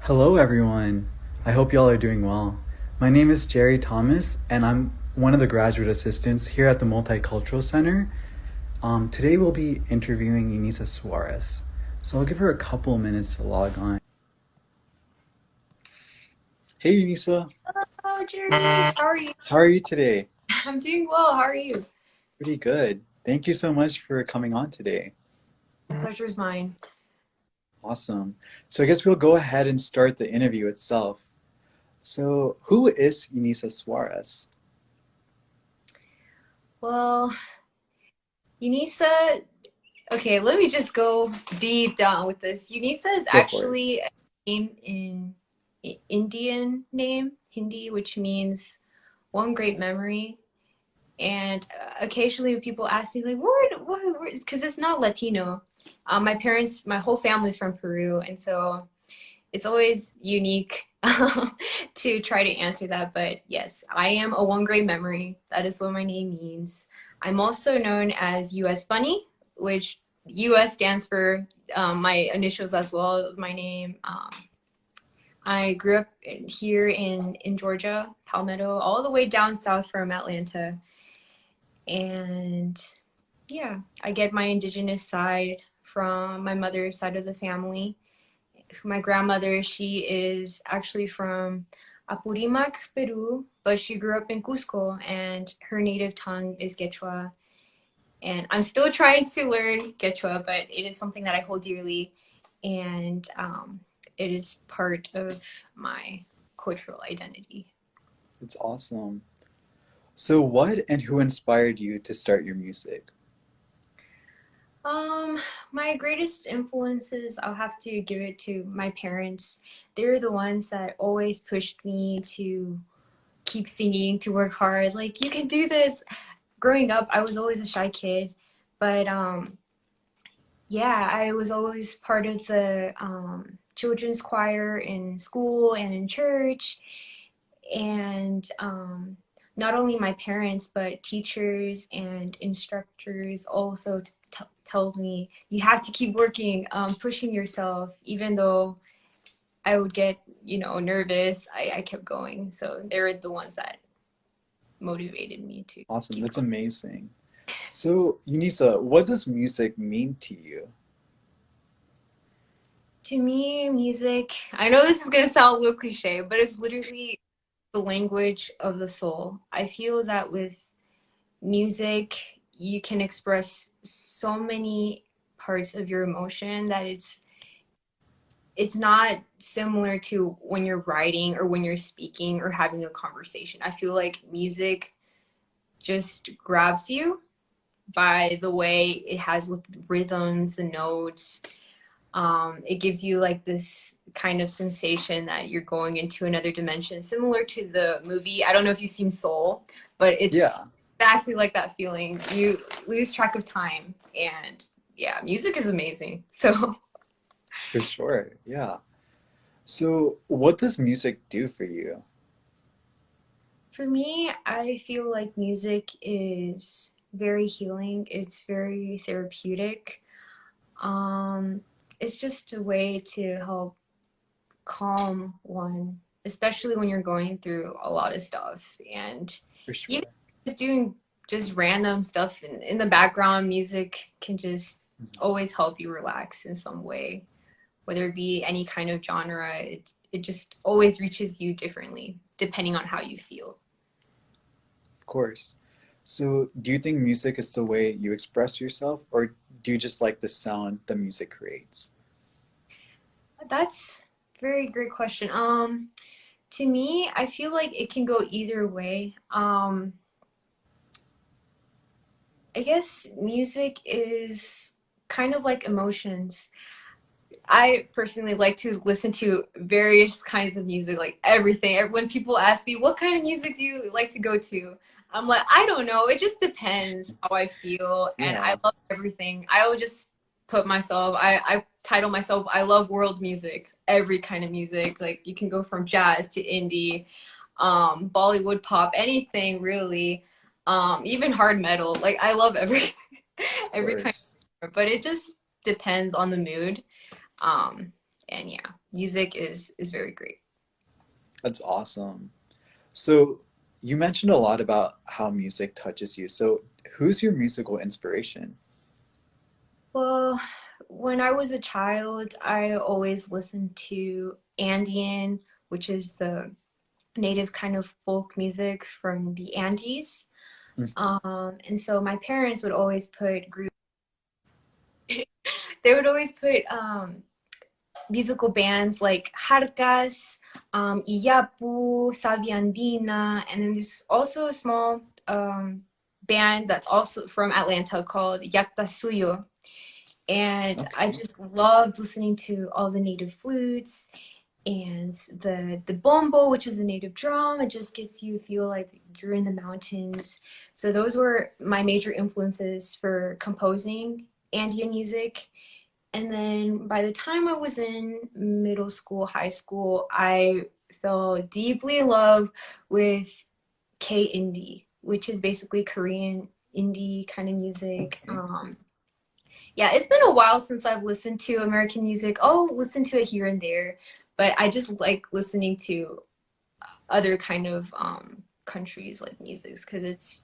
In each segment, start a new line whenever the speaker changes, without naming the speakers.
Hello, everyone. I hope y'all are doing well. My name is Jerry Thomas, and I'm one of the graduate assistants here at the Multicultural Center. Today, we'll be interviewing Unisa Suarez. So I'll give her a couple minutes to log on. Hey, Unisa.
Hello, Jeremy. How are you?
How are you today?
I'm doing well. How are you?
Pretty good. Thank you so much for coming on today.
Pleasure is mine.
Awesome. So I guess we'll go ahead and start the interview itself. So, who is Unisa Suarez?
Well, Unisa, okay, let me just go deep down with this. Unisa is
Go for it.
actually a name in Indian name, Hindi, which means one great memory. And occasionally when people ask me, like, where, because it's not Latino. My whole family's from Peru, and so it's always unique to try to answer that. But yes, I am a one great memory. That is what my name means. I'm also known as US Bunny, which US stands for my initials as well, my name. I grew up here in Georgia, Palmetto, all the way down south from Atlanta. And yeah, I get my indigenous side from my mother's side of the family. My grandmother, she is actually from Apurimac, Peru, but she grew up in Cusco, and her native tongue is Quechua. And I'm still trying to learn Quechua, but it is something that I hold dearly, and it is part of my cultural identity.
It's awesome. So, what and who inspired you to start your music?
My greatest influences, I'll have to give it to my parents. They're the ones that always pushed me to keep singing, to work hard. Like, you can do this. Growing up, I was always a shy kid, but yeah, I was always part of the children's choir in school and in church. And not only my parents, but teachers and instructors also told me, you have to keep working, pushing yourself. Even though I would get, nervous, I kept going. So they're the ones that motivated me to
Awesome,
keep
that's
going.
amazing. So, Unisa, what does music mean to you?
To me, music, I know this is going to sound a little cliche, but it's literally the language of the soul. I feel that with music, you can express so many parts of your emotion that it's not similar to when you're writing or when you're speaking or having a conversation. I feel like music just grabs you by the way it has with rhythms, the notes. It gives you like this kind of sensation that you're going into another dimension, similar to the movie. I don't know if you've seen Soul, but it's
Yeah,
exactly like that feeling. You lose track of time, and yeah, music is amazing. So
for sure. Yeah. So, what does music do for you?
for me, I feel like music is very healing. It's very therapeutic. Um, it's just a way to help calm one, especially when you're going through a lot of stuff. And
For
even
sure.
just doing just random stuff in the background, music can just
Mhm.
always help you relax in some way, whether it be any kind of genre. It just always reaches you differently depending on how you feel.
Of course. So, do you think music is the way you express yourself, or do you just like the sound the music creates?
That's a very great question. To me, I feel like it can go either way. I guess music is kind of like emotions. I personally like to listen to various kinds of music, like everything. When people ask me, what kind of music do you like to go to? I'm like, I don't know. It just depends how I feel. And I
Yeah,
love everything. I will just put myself, I title myself, I love world music, every kind of music. Like you can go from jazz to indie, Bollywood pop, anything really. Even hard metal. Like I love every
of
every kind
course.
of, but it just depends on the mood. Um, and yeah. music is very great.
That's awesome. So you mentioned a lot about how music touches you. So who's your musical inspiration?
Well, when I was a child, I always listened to Andean, which is the native kind of folk music from the Andes.
Mhm.
And so my parents would always put they would always put musical bands like Jarcas, Iyapu, Sabiandina, and then there's also a small band that's also from Atlanta called Yakta Suyo. And I
Okay.
just loved listening to all the native flutes and the bombo, which is the native drum. It just gets you feel like you're in the mountains. So those were my major influences for composing Andean music. And then by the time I was in middle school, high school, I fell deeply in love with K indie, which is basically Korean indie kind of music.
Okay.
Yeah, it's been a while since I've listened to American music. I'll listen to it here and there, but I just like listening to other kind of countries like music because it's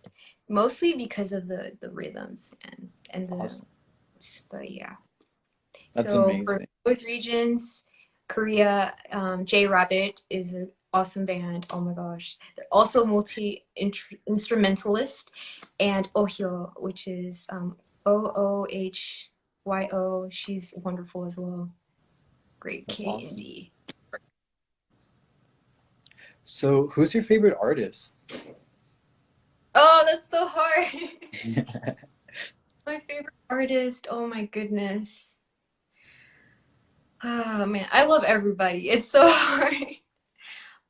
mostly because of the rhythms and the
Awesome.
but yeah.
That's
So for
amazing.
both regions, Korea, J Rabbit is an awesome band. Oh my gosh. They're also multi-instrumentalist. And Ohyo, which is Ohyo. She's wonderful as well. Great
That's
K
awesome.
indie.
So who's your favorite artist?
Oh, that's so hard. My favorite artist. Oh my goodness. Oh man, I love everybody. It's so hard.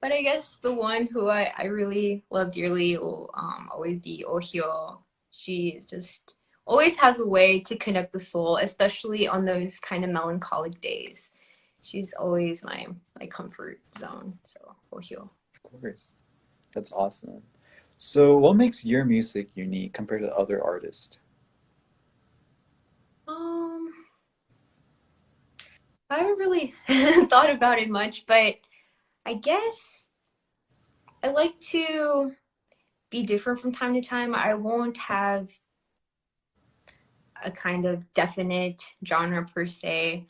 But I guess the one who I really love dearly will always be Ohyo. She just always has a way to connect the soul, especially on those kind of melancholic days. She's always my comfort zone. So Ohyo.
Of course. That's awesome. So what makes your music unique compared to other artists?
Um, I haven't really thought about it much, but I guess I like to be different from time to time. I won't have a kind of definite genre per se.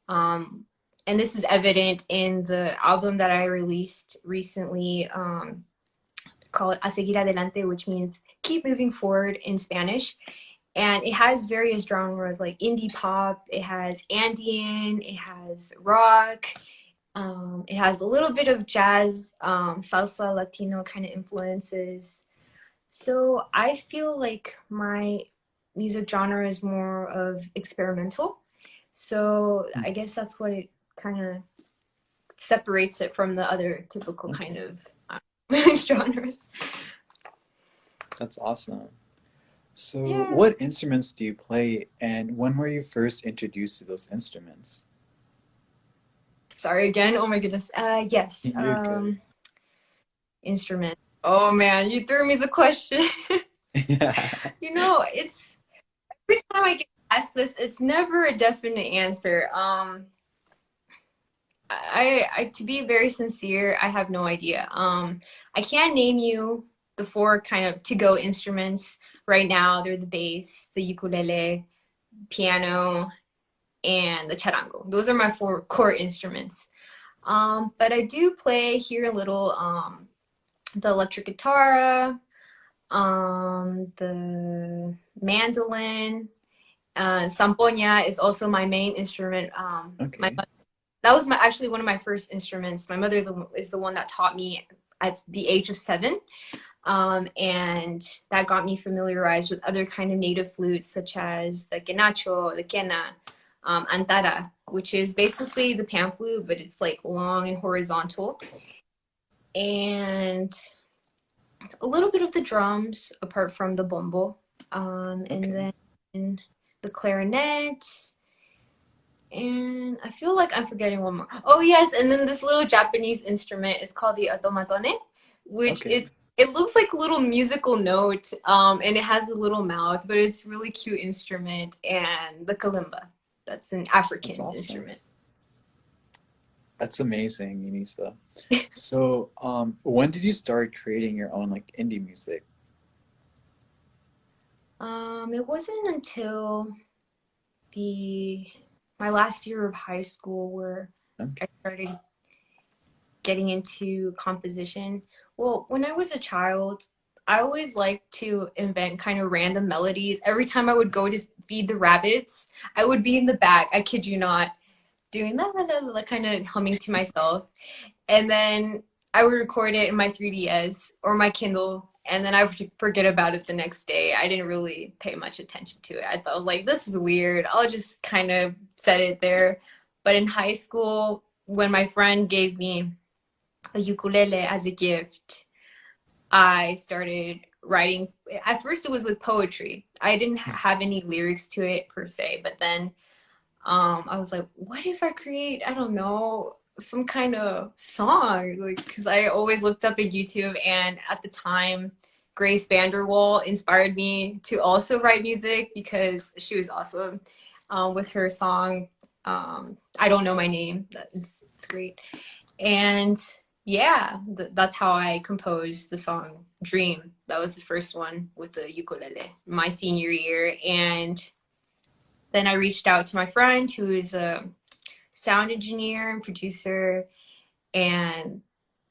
Um, and this is evident in the album that I released recently called A Seguir Adelante, which means keep moving forward in Spanish. And it has various genres like indie pop, it has Andean, it has rock, it has a little bit of jazz, salsa, Latino kind of influences. So I feel like my music genre is more of experimental. So I
Mhm.
guess that's what it kind of separates it from the other typical kind
Okay.
of genres.
That's awesome. So
Yeah.
what instruments do you play and when were you first introduced to those instruments?
Sorry again. Oh my goodness. Yes.
You're good.
Instrument. Oh man, you threw me the question.
Yeah.
It's every time I get asked this, it's never a definite answer. I to be very sincere, I have no idea. I can't name you the four kind of to-go instruments right now. They're the bass, the ukulele, piano, and the charango. Those are my four core instruments. But I do play here a little the electric guitar, the mandolin, sampoña is also my main instrument. My
Okay.
that was my actually one of my first instruments. My mother is the one that taught me at the age of 7, and that got me familiarized with other kind of native flutes such as the quenacho, the quena, antara, which is basically the pan flute, but it's like long and horizontal, and a little bit of the drums apart from the bombo, and
Okay.
then the clarinet. And I feel like I'm forgetting one more. Oh yes, and then this little Japanese instrument is called the automatone, which
Okay.
it looks like a little musical note, and it has a little mouth, but it's really cute instrument. And the kalimba, that's an
That's
African
awesome.
instrument.
That's amazing, Unisa. So, when did you start creating your own like indie music?
It wasn't until the my last year of high school where
Okay.
I started getting into composition. Well, when I was a child, I always liked to invent kind of random melodies. Every time I would go to feed the rabbits, I would be in the back, I kid you not, doing la la la la, kind of humming to myself. And then I would record it in my 3DS or my Kindle, and then I would forget about it the next day. I didn't really pay much attention to it. I thought I was like, this is weird. I'll just kind of set it there. But in high school, when my friend gave me a ukulele as a gift, I started writing. At first, it was with poetry. I didn't have any lyrics to it per se, but then I was like, what if I create, I don't know, some kind of song? Like, because I always looked up at YouTube, and at the time, Grace Vanderwall inspired me to also write music because she was awesome with her song, I Don't Know My Name. It's great. And yeah, that's how I composed the song Dream. That was the first one with the ukulele, my senior year. And then I reached out to my friend who is a sound engineer and producer, and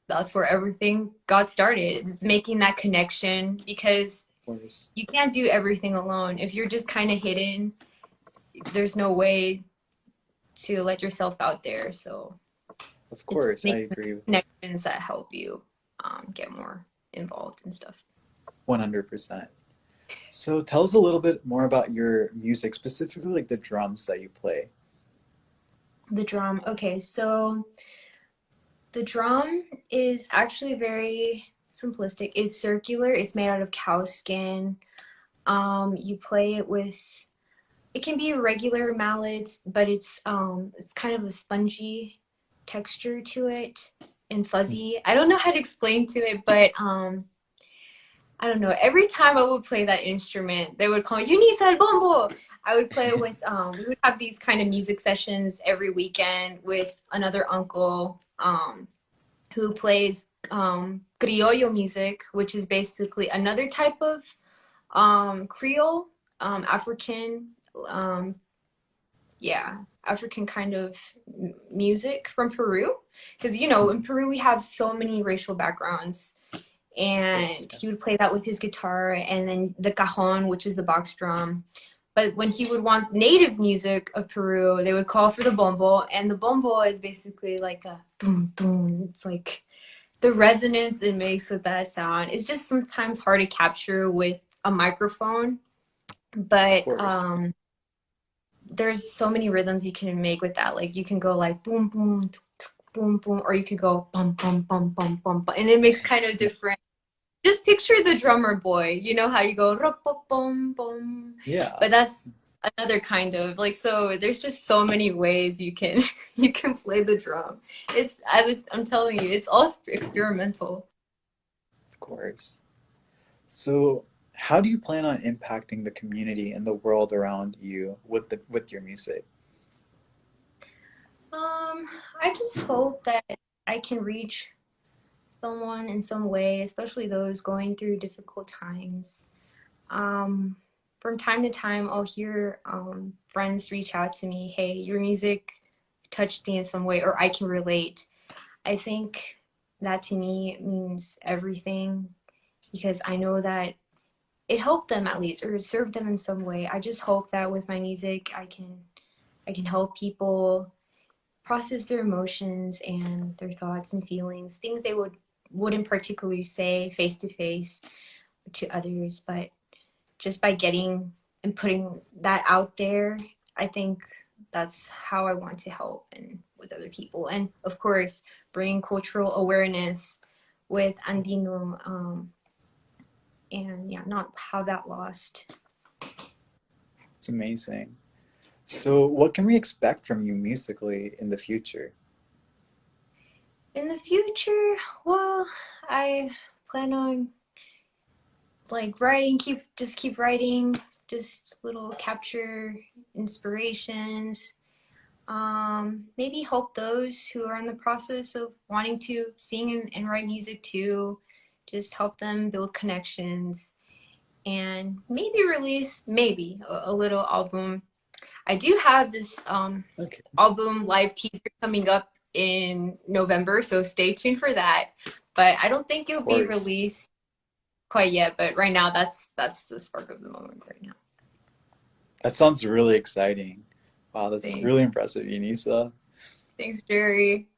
that's where everything got started. It's making that connection because
Of course.
you can't do everything alone. If you're just kind of hidden, there's no way to let yourself out there. So
Of
it's
course, I
making
agree with
connections that help you get more involved and stuff.
100%. So tell us a little bit more about your music, specifically like the drums that you play.
The drum. Okay, so the drum is actually very simplistic. It's circular. It's made out of cow skin. You play it with. It can be regular mallets, but it's kind of a spongy texture to it and fuzzy. I don't know how to explain to it, but I don't know. Every time I would play that instrument, they would call me Unisa el bombo. I would play with we would have these kind of music sessions every weekend with another uncle who plays criollo music, which is basically another type of Creole, African, um, yeah, African kind of music from Peru. Because, you know, in Peru we have so many racial backgrounds.
Of course,
And
yeah.
he would play that with his guitar, and then the cajon, which is the box drum. But when he would want native music of Peru, they would call for the bombo, and the bombo is basically like a dum dum. It's like the resonance it makes with that sound. It's just sometimes hard to capture with a microphone,
Of
but
course.
there's so many rhythms you can make with that. Like you can go like boom boom tuk, tuk, boom boom, or you could go bum bum bum bum bum bum, and it makes kind of different. Just picture the drummer boy. You know how you go bum bum,
Yeah,
but that's another kind of like. So there's just so many ways you can you can play the drum. I'm telling you, it's all experimental.
of course. So how do you plan on impacting the community and the world around you with your music?
I just hope that I can reach someone in some way, especially those going through difficult times. Um, from time to time, I'll hear friends reach out to me, hey, your music touched me in some way, or I can relate. I think that to me means everything because I know that it helped them at least, or it served them in some way. I just hope that with my music, I can help people process their emotions and their thoughts and feelings, things they wouldn't particularly say face to face to others, but just by getting and putting that out there, I think that's how I want to help and with other people. And of course, bring cultural awareness with Andino, and yeah, not have that lost.
It's amazing. So what can we expect from you musically in the future?
In the future, well, I plan on like writing, keep writing, just little capture inspirations, maybe help those who are in the process of wanting to sing and write music too. Just help them build connections and maybe release maybe a little album. I do have this
Okay.
album live teaser coming up in November, so stay tuned for that. But I don't think it'll
Of
be
course.
released quite yet. But right now, that's the spark of the moment right now.
That sounds really exciting. Wow, that's really
Thanks,
impressive, Unisa.
thanks, Jerry.